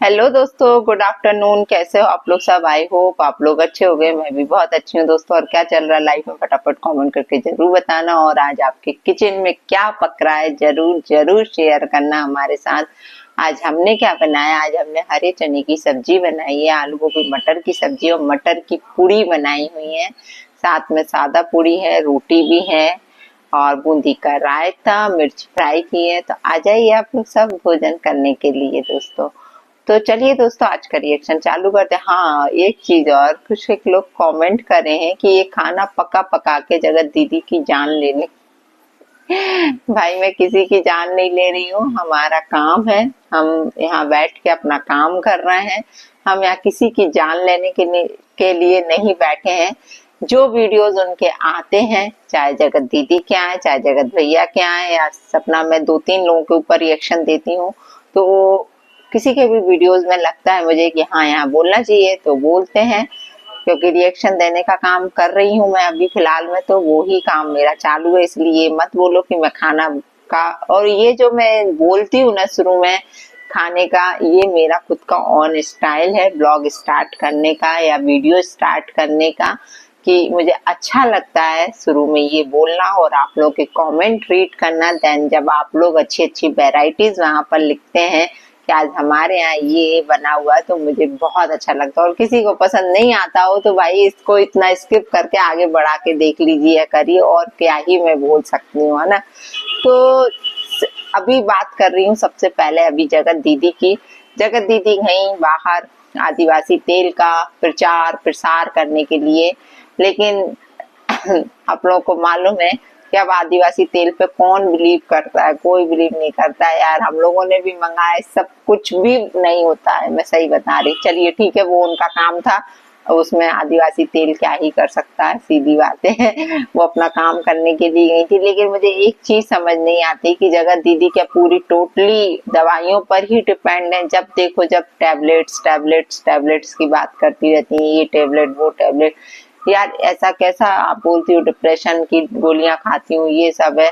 Hello दोस्तों, good afternoon. कैसे हो आप लोग सब? आई होप आप लोग अच्छे हो गए। मैं भी बहुत अच्छी हूँ दोस्तों। और क्या चल रहा है लाइफ में, फटाफट कमेंट करके जरूर बताना। और आज आपके किचन में क्या पक रहा है जरूर जरूर शेयर करना हमारे साथ। आज हमने क्या बनाया? आज हमने हरे चने की सब्जी बनाई है, आलू गोभी मटर की सब्जी और मटर की पूड़ी बनाई हुई है। साथ में सादा पूड़ी है, रोटी भी है और बूंदी का रायता, मिर्च फ्राई की है। तो आ जाइए आप लोग सब भोजन करने के लिए दोस्तों। तो चलिए दोस्तों, आज का रिएक्शन चालू करते हैं। हाँ, एक चीज और, कुछ एक लोग कमेंट कर रहे हैं कि ये खाना पका पका के जगत दीदी की जान ले ले। भाई, मैं किसी की जान नहीं ले रही हूँ। हमारा काम है, हम यहाँ बैठ के अपना काम कर रहे हैं। हम यहाँ किसी की जान लेने के लिए नहीं बैठे हैं। जो वीडियोस उनके आते हैं, चाहे जगत दीदी के आए, चाहे जगत भैया के आए या सपना, मैं 2-3 लोगों के ऊपर रिएक्शन देती हूँ। तो किसी के भी वीडियोस में लगता है मुझे कि हाँ यहाँ बोलना चाहिए तो बोलते हैं, क्योंकि रिएक्शन देने का काम कर रही हूँ मैं अभी फिलहाल में। तो वो ही काम मेरा चालू है, इसलिए मत बोलो कि मैं खाना का, और ये जो मैं बोलती हूँ ना शुरू में खाने का, ये मेरा खुद का ऑन स्टाइल है ब्लॉग स्टार्ट करने का या वीडियो स्टार्ट करने का। कि मुझे अच्छा लगता है शुरू में ये बोलना और आप लोग के कमेंट रीड करना। देन जब आप लोग अच्छी अच्छी वेराइटीज वहां पर लिखते हैं कि आज हमारे यहाँ ये बना हुआ है, तो मुझे बहुत अच्छा लगता है। और किसी को पसंद नहीं आता हो तो भाई इसको इतना स्किप करके आगे बढ़ा के देख लीजिए, करिए, और क्या ही मैं बोल सकती हूँ, है ना। तो अभी बात कर रही हूँ सबसे पहले अभी जगत दीदी की। जगत दीदी गई बाहर आदिवासी तेल का प्रचार प्रसार करने के लिए, लेकिन आप लोगों को मालूम है कि अब आदिवासी तेल पे कौन बिलीव करता है? कोई बिलीव नहीं करता है यार। हम लोगों ने भी मंगाए, सब कुछ भी नहीं होता है, मैं सही बता रही। चलिए ठीक है, वो उनका काम था, उसमें आदिवासी तेल क्या ही कर सकता है, सीधी बात है। वो अपना काम करने के लिए गई थी। लेकिन मुझे एक चीज समझ नहीं आती कि जगत दीदी क्या पूरी टोटली दवाइयों पर ही डिपेंड है? जब देखो जब टैबलेट्स टैबलेट्स टैबलेट्स की बात करती रहती है, ये टैबलेट वो टैबलेट। यार ऐसा कैसा आप बोलती हो डिप्रेशन की गोलियां खाती हूँ, ये सब है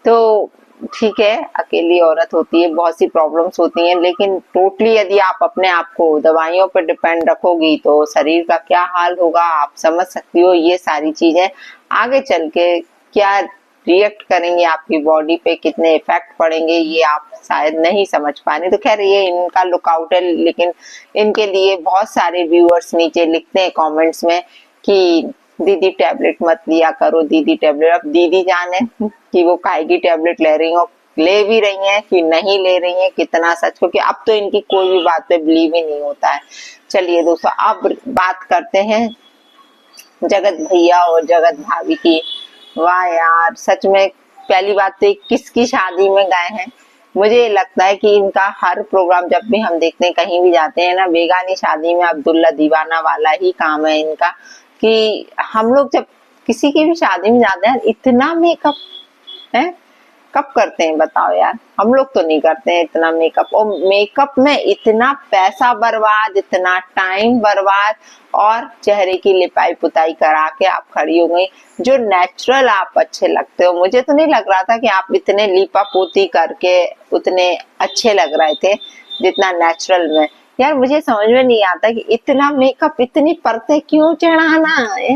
तो ठीक है, अकेली औरत होती है, बहुत सी प्रॉब्लम्स होती हैं, लेकिन टोटली यदि आप अपने आप को दवाइयों पर डिपेंड रखोगी तो शरीर का क्या हाल होगा आप समझ सकती हो। ये सारी चीजें आगे चल के क्या रिएक्ट करेंगे, आपकी बॉडी पे कितने इफेक्ट पड़ेंगे, ये आप शायद नहीं समझ पा रहे। तो खैर ये इनका लुकआउट है, लेकिन इनके लिए बहुत सारे व्यूअर्स नीचे लिखते हैं कमेंट्स में कि दीदी टैबलेट मत लिया करो, दीदी टैबलेट। अब दीदी जाने कि वो काहे की टैबलेट ले रही हो, ले भी रही हैं कि नहीं ले रही हैं, कितना सच, क्योंकि अब तो इनकी कोई भी बात पे बिलीव ही नहीं होता है। चलिए दोस्तों, अब बात करते हैं जगत भैया और जगत भाभी की। वाह यार, सच में पहली बात तो किसकी शादी में गए हैं। मुझे लगता है कि इनका हर प्रोग्राम जब भी हम देखते हैं, कहीं भी जाते हैं ना, बेगानी शादी में अब्दुल्ला दीवाना वाला ही काम है इनका। कि हम लोग जब किसी की भी शादी में जाते हैं, इतना मेकअप है, कब करते हैं बताओ यार? हम लोग तो नहीं करते हैं इतना मेकअप, और मेकअप में इतना पैसा बर्बाद, इतना टाइम बर्बाद, और चेहरे की लिपाई पुताई करा के आप खड़ी हो गई। जो नेचुरल आप अच्छे लगते हो, मुझे तो नहीं लग रहा था कि आप इतने लिपा पोती करके उतने अच्छे लग रहे थे जितना नेचुरल में। यार मुझे समझ में नहीं आता कि इतना मेकअप, इतनी परतें क्यों चढ़ाना है।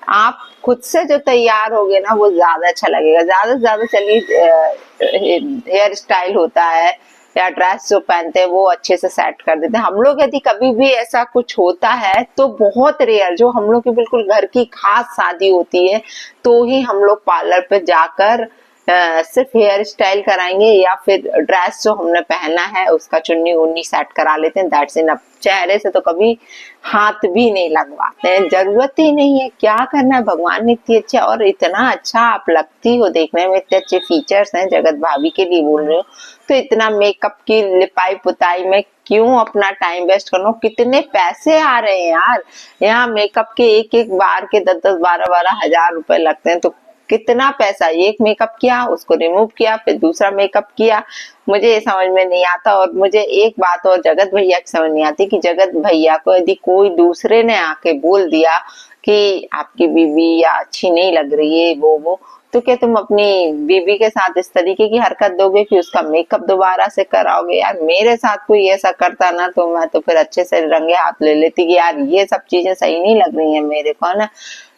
आप खुद से जो तैयार होगे ना वो ज्यादा अच्छा लगेगा। ज्यादा से ज्यादा चलिए हेयर स्टाइल होता है या ड्रेस जो पहनते हैं वो अच्छे से सेट कर देते हैं हम लोग। यदि कभी भी ऐसा कुछ होता है तो बहुत रेयर, जो हम लोग की बिल्कुल घर की खास शादी होती है, तो ही हम लोग पार्लर पे जाकर सिर्फ हेयर स्टाइल कराएंगे या फिर ड्रेस जो हमने पहना है उसका चुन्नी उन्नी सेट करा लेते हैं, दैट्स इनफ। चेहरे से तो कभी हाथ भी नहीं लगवाते हैं, जरूरत ही नहीं है। क्या करना है, भगवान ने इतनी अच्छा, और इतना अच्छा आप लगती हो देखने में, इतने अच्छे फीचर्स हैं, जगत भाभी के लिए बोल रही हूँ। तो इतना मेकअप की लिपाई पुताई में क्यों अपना टाइम वेस्ट करना? कितने पैसे आ रहे हैं यार यहाँ मेकअप के, एक एक बार के 10-10 12-12 हजार रुपए लगते हैं। तो कितना पैसा, एक मेकअप किया उसको रिमूव किया फिर दूसरा मेकअप किया, मुझे ये समझ में नहीं आता। और मुझे एक बात और जगत भैया की समझ नहीं आती कि जगत भैया को यदि कोई दूसरे ने आके बोल दिया कि आपकी बीवी या अच्छी नहीं लग रही है वो, तो क्या तुम अपनी बीवी के साथ इस तरीके की हरकत दोगे कि उसका मेकअप दोबारा से कराओगे? यार मेरे साथ कोई ऐसा करता ना तो मैं तो फिर अच्छे से रंगे हाथ ले लेती कि यार ये सब चीजें सही नहीं लग रही है मेरे को, है ना।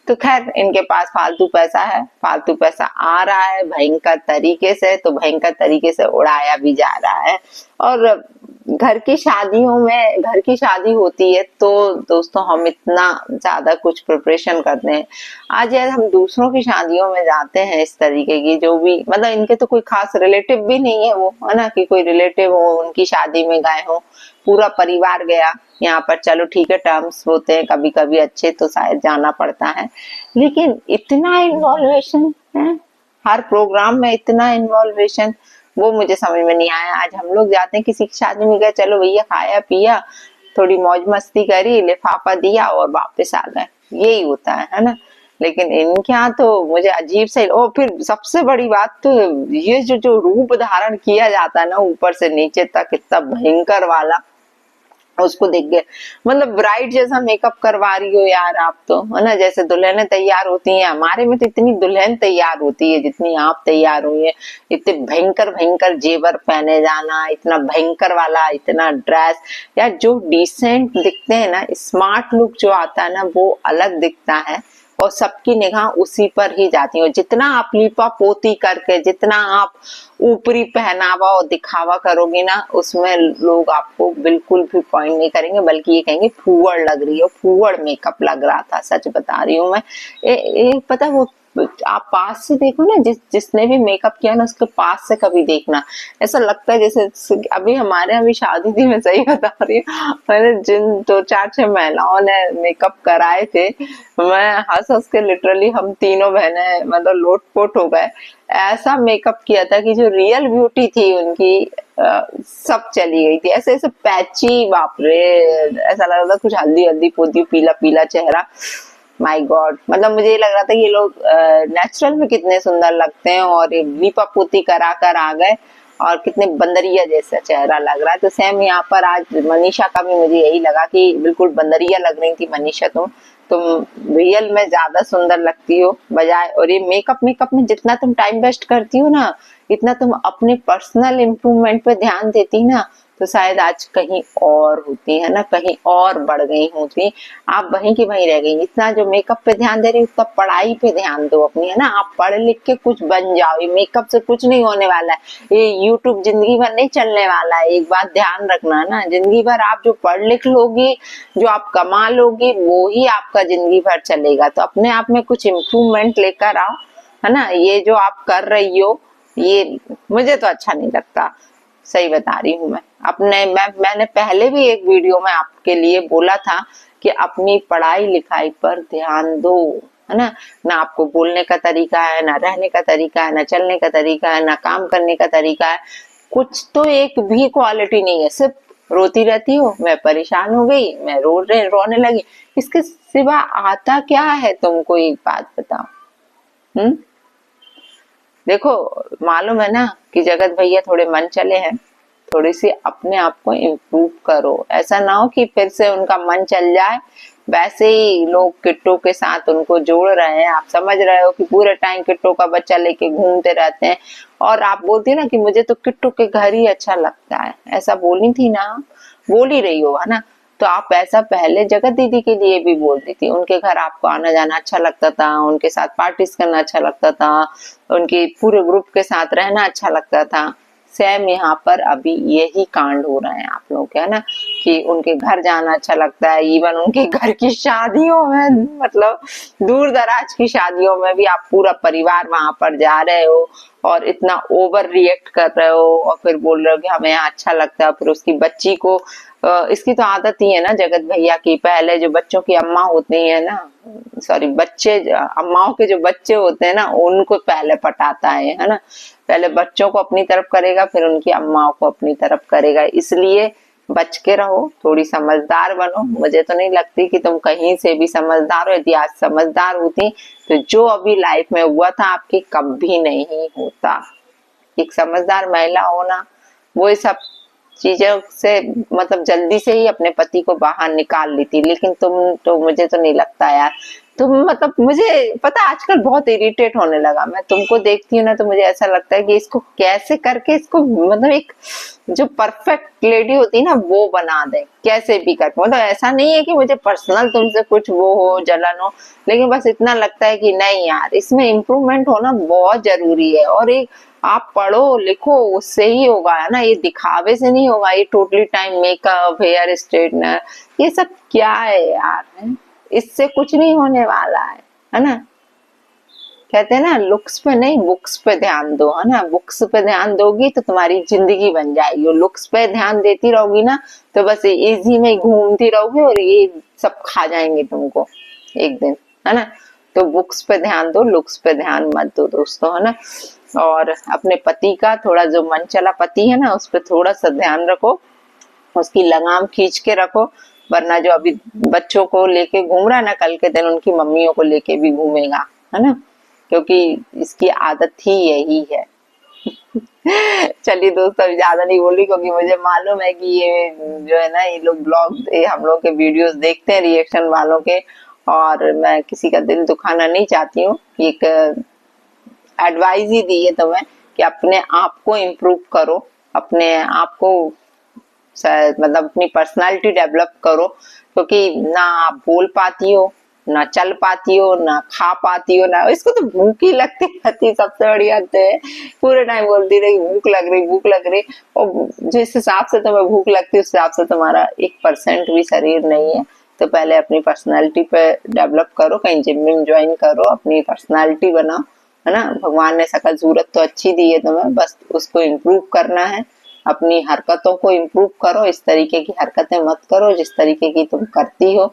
तो खैर इनके पास फालतू पैसा है, फालतू पैसा आ रहा है भयंकर तरीके से, तो भयंकर तरीके से उड़ाया भी जा रहा है। और घर की शादियों में, घर की शादी होती है तो दोस्तों हम इतना ज्यादा कुछ प्रिपरेशन करते हैं। आज यार हम दूसरों की शादियों में जाते हैं इस तरीके की, जो भी मतलब इनके तो कोई खास रिलेटिव भी नहीं है वो, है ना, कि कोई रिलेटिव हो उनकी शादी में गए हो, पूरा परिवार गया। यहाँ पर चलो ठीक है टर्म्स होते हैं कभी कभी अच्छे तो शायद जाना पड़ता है, लेकिन इतना इन्वॉल्वेशन है हर प्रोग्राम में, इतना इन्वॉल्वेशन वो मुझे समझ में नहीं आया। आज हम लोग जाते हैं किसी की शादी में, गए चलो भैया खाया पिया, थोड़ी मौज मस्ती करी, लिफाफा दिया और वापस आ गए, यही होता है ना। लेकिन इनके यहाँ तो मुझे अजीब से, और फिर सबसे बड़ी बात तो ये जो रूप धारण किया जाता है ना ऊपर से नीचे तक इतना भयंकर वाला, उसको देख के मतलब ब्राइड जैसा मेकअप करवा रही हो यार आप तो, है ना। जैसे दुल्हनें तैयार होती हैं, हमारे में तो इतनी दुल्हन तैयार होती है जितनी आप तैयार हुई है। इतने भयंकर भयंकर जेवर पहने जाना, इतना भयंकर वाला इतना ड्रेस, यार जो डिसेंट दिखते हैं ना, स्मार्ट लुक जो आता है ना वो अलग दिखता है, और सबकी निगाह उसी पर ही जाती है। जितना आप लीपा पोती करके, जितना आप ऊपरी पहनावा और दिखावा करोगे ना, उसमें लोग आपको बिल्कुल भी पॉइंट नहीं करेंगे, बल्कि ये कहेंगे फूहड़ लग रही हो, फूहड़ मेकअप लग रहा था। सच बता रही हूँ मैं। पता वो आप पास से देखो ना, जिसने भी मेकअप किया ना उसके पास से कभी देखना, ऐसा लगता है जैसे अभी हमारे यहाँ भी शादी थी, मैं सही बता रही हूँ, मैंने जिन 2-4-6 महिलाओं ने मेकअप कराए थे, मैं हंस हंस के लिटरली हम तीनों बहनें मतलब लोटपोट हो गए। ऐसा मेकअप किया था कि जो रियल ब्यूटी थी उनकी सब चली गई थी। ऐसे ऐसे पैची, बाप रे, ऐसा लग रहा था कुछ हल्दी हल्दी पोती, पीला पीला चेहरा। माय गॉड, मतलब मुझे ये लग रहा था ये लोग नेचुरल में कितने सुंदर लगते हैं और लीपा पोती करा कर आ गए और कितने बंदरिया जैसा चेहरा लग रहा है। तो सेम यहाँ पर आज मनीषा का भी मुझे यही लगा कि बिल्कुल बंदरिया लग रही थी मनीषा। तुम रियल में ज्यादा सुंदर लगती हो बजाय, और ये मेकअप में जितना तुम टाइम वेस्ट करती हो ना, इतना तुम अपने पर्सनल इम्प्रूवमेंट पे ध्यान देती ना, तो शायद आज कहीं और होती है ना, कहीं और बढ़ गई होती। आप वहीं की वहीं रह गई। इतना जो मेकअप पे ध्यान दे रही हो, उतना पढ़ाई पे ध्यान दो अपनी, है ना। आप पढ़ लिख के कुछ बन जाओ, ये मेकअप से कुछ नहीं होने वाला है, ये यूट्यूब जिंदगी भर नहीं चलने वाला है। एक बात ध्यान रखना ना, जिंदगी भर आप जो पढ़ लिख लोगी, जो आप कमा लोगी, वो ही आपका जिंदगी भर चलेगा। तो अपने आप में कुछ इम्प्रूवमेंट लेकर आओ, है ना। ये जो आप कर रही हो ये मुझे तो अच्छा नहीं लगता, सही बता रही हूँ मैं। मैंने पहले भी एक वीडियो में आपके लिए बोला था कि अपनी पढ़ाई लिखाई पर ध्यान दो, है ना। ना आपको बोलने का तरीका है, ना रहने का तरीका है, ना चलने का तरीका है, ना काम करने का तरीका है, कुछ तो एक भी क्वालिटी नहीं है। सिर्फ रोती रहती हो, मैं परेशान हो गई, मैं रोने लगी, इसके सिवा आता क्या है तुमको? एक बात बताओ। देखो मालूम है ना कि जगत भैया थोड़े मन चले हैं, थोड़ी सी अपने आप को इम्प्रूव करो। ऐसा ना हो कि फिर से उनका मन चल जाए, वैसे ही लोग किट्टू के साथ उनको जोड़ रहे हैं। आप समझ रहे हो कि पूरे टाइम किट्टू का बच्चा लेके घूमते रहते हैं, और आप बोलती है ना कि मुझे तो किट्टू के घर ही अच्छा लगता है, ऐसा बोली थी ना, बोल ही रही हो, है ना। तो आप ऐसा पहले जगत दीदी के लिए भी बोलती थी, उनके घर आपको आना जाना अच्छा लगता था, उनके साथ पार्टीज करना अच्छा लगता था, उनके पूरे ग्रुप के साथ रहना अच्छा लगता था। सेम यहाँ पर अभी यही कांड हो रहे हैं आप लोग के, है ना, कि उनके घर जाना अच्छा लगता है। इवन उनके घर की शादियों में, मतलब दूर दराज की शादियों में भी आप पूरा परिवार वहां पर जा रहे हो और इतना ओवर रिएक्ट कर रहे हो, और फिर बोल रहे हो कि हमें यहाँ अच्छा लगता है। फिर उसकी बच्ची को इसकी तो आदत ही है ना जगत भैया की, पहले जो बच्चों की अम्मा होती है ना, सॉरी बच्चे, अम्माओं के जो बच्चे होते हैं ना, उनको पहले पटाता है ना। पहले बच्चों को अपनी तरफ करेगा, फिर उनकी अम्माओं को अपनी तरफ करेगा। इसलिए बच के रहो, थोड़ी समझदार बनो। मुझे तो नहीं लगती कि तुम कहीं से भी समझदार हो। यदि आज समझदार होती तो जो अभी लाइफ में हुआ था आपकी कभी नहीं होता। एक समझदार महिला होना, वो सब चीजों से मतलब जल्दी से ही अपने पति को बाहर निकाल लेती। लेकिन तुम तो, मुझे तो नहीं लगता यार, तुम मतलब मुझे पता आजकल बहुत इरिटेट होने लगा, मैं तुमको देखती हूँ ना तो मुझे ऐसा लगता है कि इसको कैसे करके इसको मतलब एक जो परफेक्ट लेडी होती है ना वो बना दे कैसे भी करके। मतलब ऐसा नहीं है कि मुझे पर्सनल तुमसे कुछ वो हो जलन हो, लेकिन बस इतना लगता है कि नहीं यार इसमें इम्प्रूवमेंट होना बहुत जरूरी है। और एक आप पढ़ो लिखो उससे ही होगा, है ना, ये दिखावे से नहीं होगा। ये totally time makeup hair straightener ये सब क्या है यार, है? इससे कुछ नहीं होने वाला है ना। कहते हैं ना लुक्स पे नहीं बुक्स पे ध्यान दो, है ना। बुक्स पे ध्यान दोगी तो तुम्हारी जिंदगी बन जाएगी, और लुक्स पे ध्यान देती रहोगी ना तो बस इजी में घूमती रहोगी और ये सब खा जाएंगे तुमको एक दिन, है ना। तो बुक्स पे ध्यान दो, लुक्स पे ध्यान मत दो दोस्तों, है ना। और अपने पति का थोड़ा जो मन चला पति है ना उस पर थोड़ा सा ध्यान रखो, उसकी लगाम खींच के रखो, वरना जो अभी बच्चों को लेके घूम रहा है ना कल के दिन उनकी मम्मियों को लेके भी घूमेगा, है ना, क्योंकि इसकी आदत ही यही है। चलिए दोस्तों अभी ज्यादा नहीं बोल रही क्योंकि मुझे मालूम है कि ये जो है ना ये लोग ब्लॉग हम लोग के वीडियोस देखते हैं रिएक्शन वालों के, और मैं किसी का दिल दुखाना नहीं चाहती हूँ। एक एडवाइस ही दी है तुम्हें कि अपने आप को इम्प्रूव करो, अपने आप को मतलब अपनी पर्सनालिटी डेवलप करो, क्योंकि ना आप बोल पाती हो ना चल पाती हो ना खा पाती हो, ना इसको तो भूख ही लगती रहती सबसे बड़ी बात है। पूरे टाइम बोलती रही भूख लग रही भूख लग रही, और जिस हिसाब से तुम्हें भूख लगती है उस हिसाब से तुम्हारा 1% भी शरीर नहीं है। तो पहले अपनी पर्सनालिटी पे डेवलप करो, कहीं जिम में ज्वाइन करो, अपनी पर्सनालिटी बनाओ, है ना। भगवान ने सकल सूरत तो अच्छी दी है तुम्हें, बस उसको इम्प्रूव करना है। अपनी हरकतों को इम्प्रूव करो, इस तरीके की हरकतें मत करो जिस तरीके की तुम करती हो।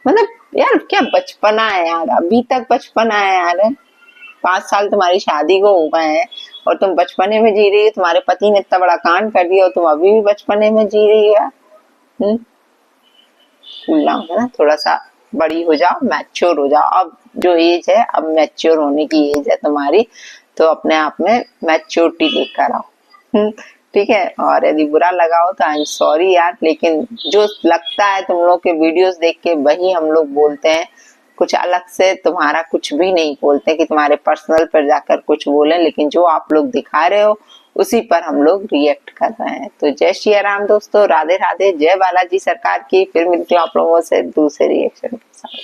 मतलब यार क्या बचपना है यार, अभी तक बचपना है यार। 5 साल तुम्हारी शादी को हो गए हैं और तुम बचपने में जी रही हो, तुम्हारे पति ने इतना बड़ा कांड कर दिया और तुम अभी भी बचपने में जी रही हो यार। कूल डाउन, है ना, थोड़ा सा बड़ी हो जाओ, मैच्योर हो जाओ। अब जो एज है अब मैच्योर होने की एज है तुम्हारी, तो अपने आप में मैच्योरिटी लेकर आओ। ठीक है, और यदि बुरा लगा हो तो आई एम सॉरी यार, लेकिन जो लगता है तुम लोग के वीडियोस देख के वही हम लोग बोलते हैं, कुछ अलग से तुम्हारा कुछ भी नहीं बोलते कि तुम्हारे पर्सनल पर जाकर कुछ बोले, लेकिन जो आप लोग दिखा रहे हो उसी पर हम लोग रिएक्ट कर रहे हैं। तो जय श्री राम दोस्तों, राधे राधे, जय बालाजी सरकार की। फिर मिलती हूँ आप लोगों से दूसरे रिएक्शन के साथ।